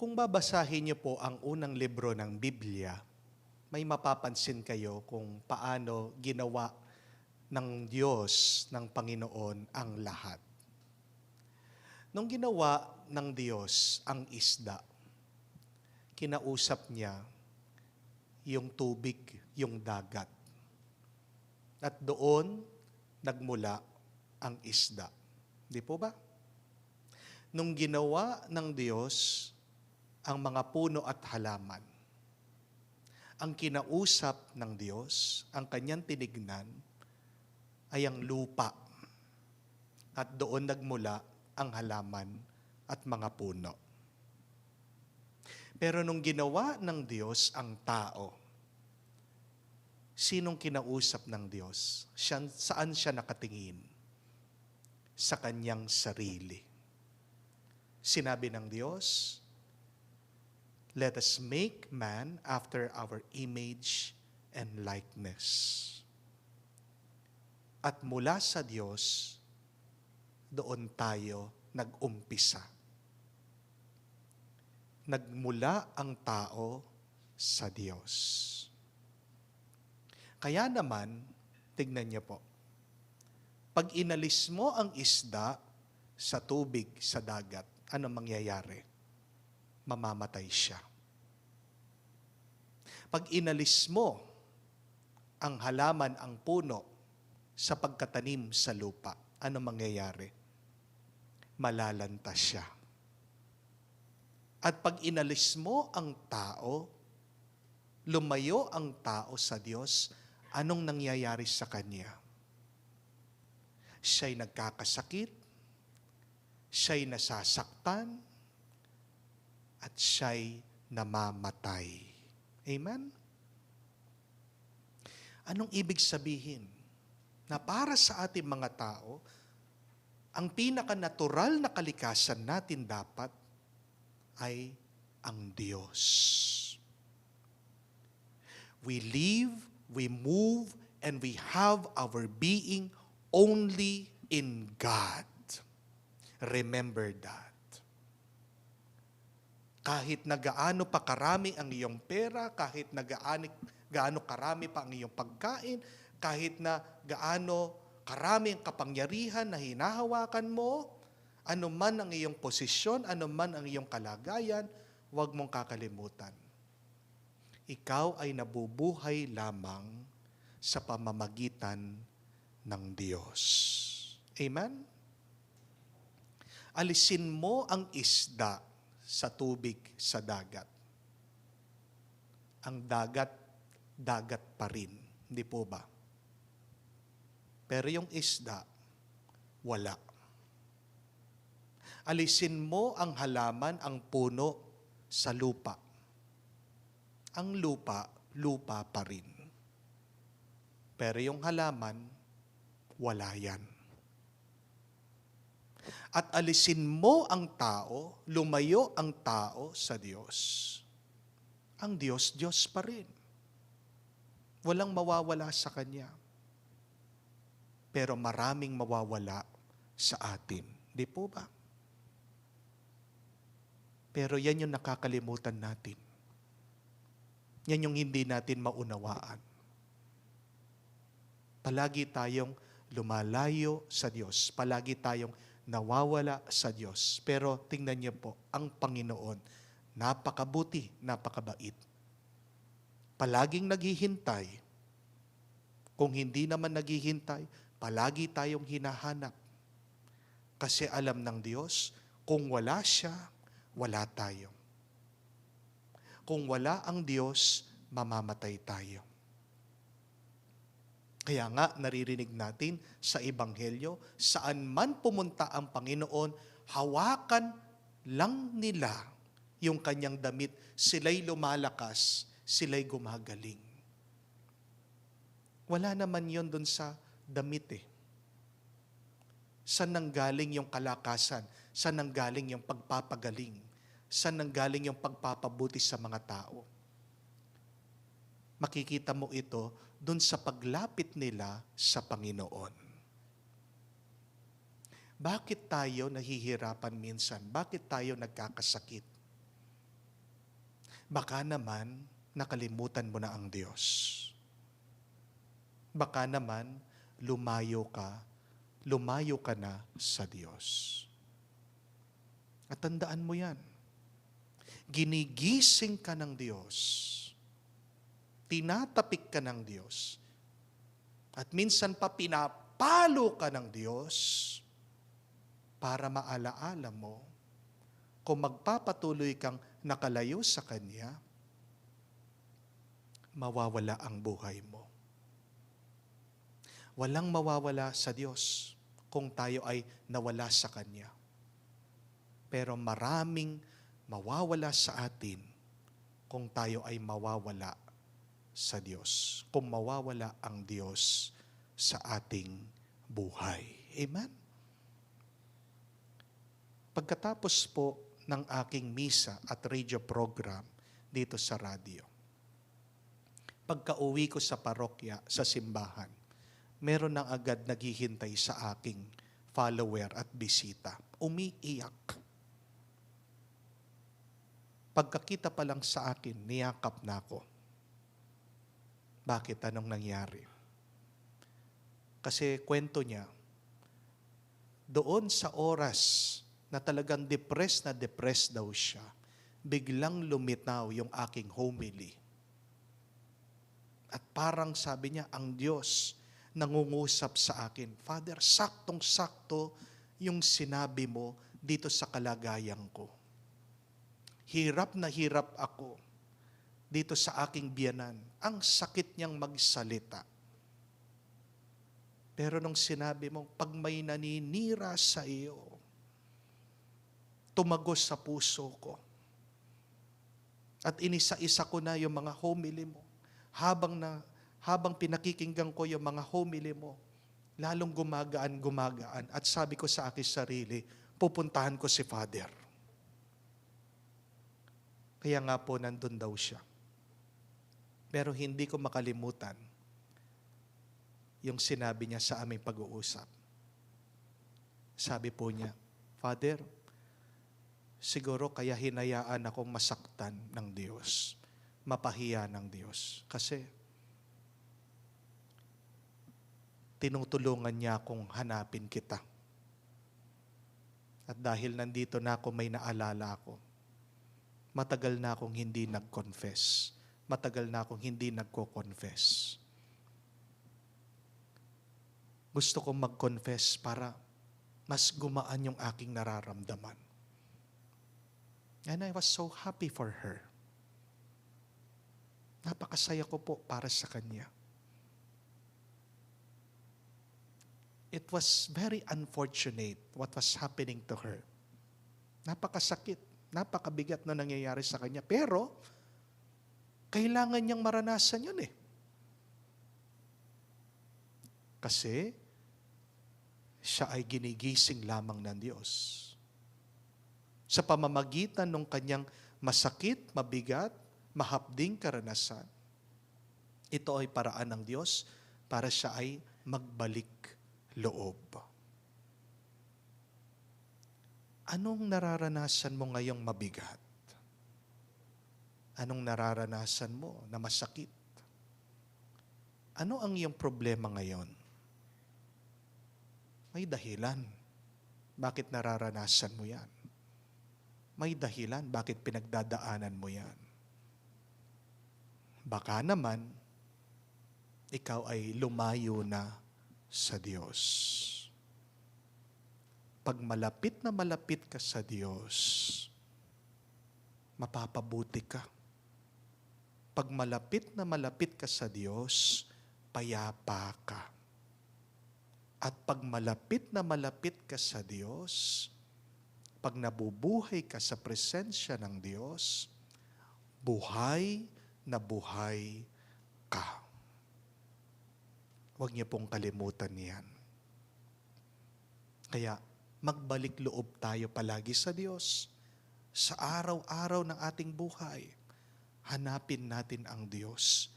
Kung babasahin niyo po ang unang libro ng Biblia, may mapapansin kayo kung paano ginawa ng Diyos, ng Panginoon ang lahat. Nung ginawa ng Diyos ang isda, kinausap niya yung tubig, yung dagat. At doon nagmula ang isda. Di po ba? Nung ginawa ng Diyos ang mga puno at halaman, ang kinausap ng Diyos, ang kanyang tinignan, ay ang lupa. At doon nagmula ang halaman at mga puno. Pero nung ginawa ng Diyos ang tao, sinong kinausap ng Diyos? Saan siya nakatingin? Sa kanyang sarili. Sinabi ng Diyos, "Let us make man after our image and likeness." At mula sa Diyos, doon tayo nag-umpisa. Nagmula ang tao sa Diyos. Kaya naman, tignan niyo po, pag inalis mo ang isda sa tubig, sa dagat, ano mangyayari? Mamamatay siya. Pag inalis mo ang halaman, ang puno, sa pagkatanim sa lupa, ano mangyayari? Malalanta siya. At pag inalis mo ang tao, lumayo ang tao sa Diyos, anong nangyayari sa kanya? Siya'y nagkakasakit, siya'y nasasaktan, at siya'y namamatay. Amen? Anong ibig sabihin? Na para sa ating mga tao, ang pinaka-natural na kalikasan natin dapat ay ang Diyos. We live, we move, and we have our being only in God. Remember that. Kahit na gaano pa karami ang iyong pera, kahit na gaano karami pa ang iyong pagkain, kahit na gaano karami ang kapangyarihan na hinahawakan mo, ano man ang iyong posisyon, ano man ang iyong kalagayan, huwag mong kakalimutan. Ikaw ay nabubuhay lamang sa pamamagitan ng Diyos. Amen? Alisin mo ang isda sa tubig, sa dagat. Ang dagat, dagat pa rin. Hindi po ba? Pero yung isda, wala. Alisin mo ang halaman, ang puno sa lupa. Ang lupa, lupa pa rin. Pero yung halaman, wala yan. At alisin mo ang tao, lumayo ang tao sa Diyos. Ang Diyos, Diyos pa rin. Walang mawawala sa Kanya. Pero maraming mawawala sa atin. Di po ba? Pero yan yung nakakalimutan natin. Yan yung hindi natin maunawaan. Palagi tayong lumalayo sa Diyos. Palagi tayong nawawala sa Diyos. Pero tingnan niyo po, ang Panginoon, napakabuti, napakabait. Palaging naghihintay. Kung hindi naman naghihintay, palagi tayong hinahanap. Kasi alam ng Diyos, kung wala siya, wala tayo. Kung wala ang Diyos, mamamatay tayo. Kaya nga, naririnig natin sa Ebanghelyo, saan man pumunta ang Panginoon, hawakan lang nila yung kanyang damit. Sila'y lumalakas, sila'y gumagaling. Wala naman yon dun sa damit eh. Saan nanggaling yung kalakasan? Saan nanggaling yung pagpapagaling? Saan nanggaling yung pagpapabuti sa mga tao? Makikita mo ito dun sa paglapit nila sa Panginoon. Bakit tayo nahihirapan minsan? Bakit tayo nagkakasakit? Baka naman nakalimutan mo na ang Diyos. Baka naman lumayo ka na sa Diyos. At tandaan mo yan, ginigising ka ng Diyos, tinatapik ka ng Diyos, at minsan pa pinapalo ka ng Diyos para maalaala mo kung magpapatuloy kang nakalayo sa Kanya, mawawala ang buhay mo. Walang mawawala sa Diyos kung tayo ay nawala sa Kanya. Pero maraming mawawala sa atin kung tayo ay mawawala sa Diyos. Kung mawawala ang Diyos sa ating buhay. Amen? Pagkatapos po ng aking misa at radio program dito sa radyo, pagka-uwi ko sa parokya, sa simbahan, meron nang agad naghihintay sa aking follower at bisita. Umiiyak. Pagkakita pa lang sa akin, niyakap na ako. Bakit? Anong nangyari? Kasi kwento niya, doon sa oras na talagang depressed daw siya, biglang lumitaw yung aking homily. At parang sabi niya, ang Diyos nangungusap sa akin, Father, saktong-sakto yung sinabi mo dito sa kalagayan ko. Hirap na hirap ako dito sa aking biyanan. Ang sakit niyang magsalita. Pero nung sinabi mo, pag may naninira sa iyo, tumagos sa puso ko. At inisa-isa ko na yung mga homily mo. Habang pinakikinggan ko yung mga homily mo, lalong gumagaan. At sabi ko sa aking sarili, pupuntahan ko si Father. Kaya nga po, nandun daw siya. Pero hindi ko makalimutan yung sinabi niya sa aming pag-uusap. Sabi po niya, Father, siguro kaya hinayaan akong masaktan ng Diyos, mapahiya ng Diyos. Kasi tinutulungan niya akong hanapin kita. At dahil nandito na ako, may naalala ako. Matagal na akong hindi nag-confess. Matagal na akong hindi nagko-confess. Gusto kong mag-confess para mas gumaan yung aking nararamdaman. And I was so happy for her. Napakasaya ko po para sa kanya. It was very unfortunate what was happening to her. Napakasakit. Napakabigat na nangyayari sa kanya. Pero, kailangan niyang maranasan yun eh. Kasi, siya ay ginigising lamang ng Diyos. Sa pamamagitan ng kanyang masakit, mabigat, mahapding karanasan, ito ay paraan ng Diyos para siya ay magbalik loob. Anong nararanasan mo ngayong mabigat? Anong nararanasan mo na masakit? Ano ang iyong problema ngayon? May dahilan. Bakit nararanasan mo yan? May dahilan. Bakit pinagdadaanan mo yan? Baka naman, ikaw ay lumayo na sa Diyos. Pag malapit na malapit ka sa Diyos, mapapabuti ka. Pag malapit na malapit ka sa Diyos, payapa ka. At pag malapit na malapit ka sa Diyos, pag nabubuhay ka sa presensya ng Diyos, buhay na buhay ka. Huwag niyo pong kalimutan yan. Kaya, magbalik loob tayo palagi sa Diyos. Sa araw-araw ng ating buhay, hanapin natin ang Diyos.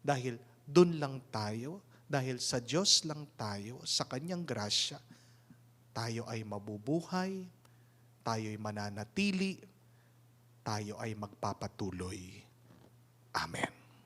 Dahil dun lang tayo, dahil sa Diyos lang tayo, sa Kanyang grasya, tayo ay mabubuhay, tayo ay mananatili, tayo ay magpapatuloy. Amen.